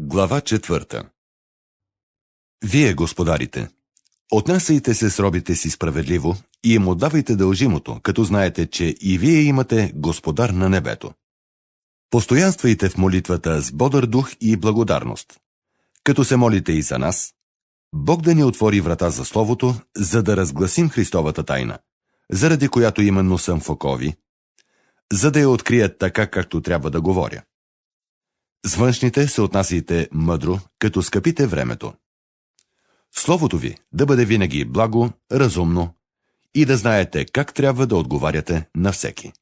Глава 4. Вие, господарите, отнасяйте се с робите си справедливо и им отдавайте дължимото, като знаете, че и вие имате Господар на небето. Постоянствайте в молитвата с бодър дух и благодарност. Като се молите и за нас, Бог да ни отвори врата за Словото, за да разгласим Христовата тайна, заради която именно съм в окови, за да я открият така, както трябва да говоря. С външните се отнасяйте мъдро, като скъпите времето. Словото ви да бъде винаги благо, разумно и да знаете как трябва да отговаряте на всеки.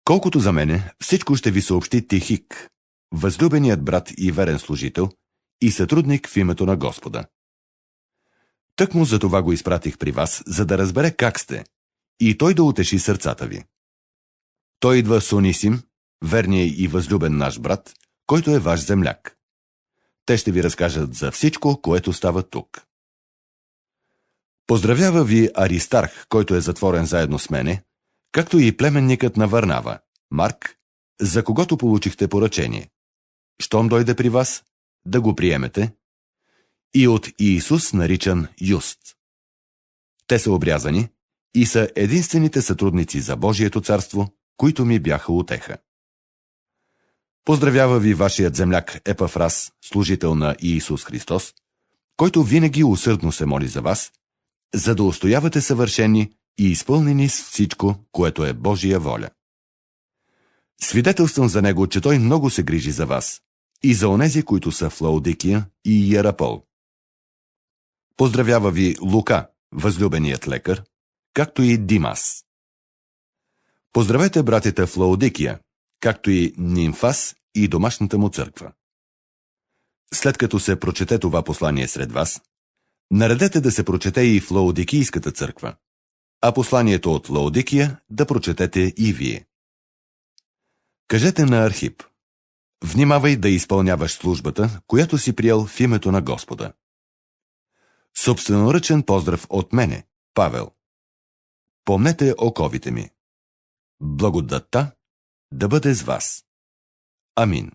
Колкото за мене, всичко ще ви съобщи Тихик, възлюбеният брат и верен служител и сътрудник в името на Господа. Тъкмо за това го изпратих при вас, за да разбере как сте, и той да утеши сърцата ви. Той идва с Онисим, верният и възлюбен наш брат, който е ваш земляк. Те ще ви разкажат за всичко, което става тук. Поздравява ви Аристарх, който е затворен заедно с мене, както и племенникът на Варнава, Марк, за когото получихте поръчение. Щом дойде при вас, да го приемете, и от Иисус наричан Юст. Те са обрязани и са единствените сътрудници за Божието царство, които ми бяха утеха. Поздравява ви вашият земляк Епафрас, служител на Иисус Христос, който винаги усърдно се моли за вас, за да устоявате съвършени и изпълнени с всичко, което е Божия воля. Свидетелствам за него, че той много се грижи за вас и за онези, които са в Лаодикия и Иерапол. Поздравява ви Лука, възлюбеният лекар, както и Димас. Поздравете братята в Лаодикия, както и Нимфас и домашната му църква. След като се прочете това послание сред вас, наредете да се прочете и в Лаодикийската църква, а посланието от Лаодикия да прочетете и вие. Кажете на Архип: внимавай да изпълняваш службата, която си приел в името на Господа. Собственоръчен поздрав от мене, Павел. Помнете оковите ми. Благодатта да бъде с вас. Амин.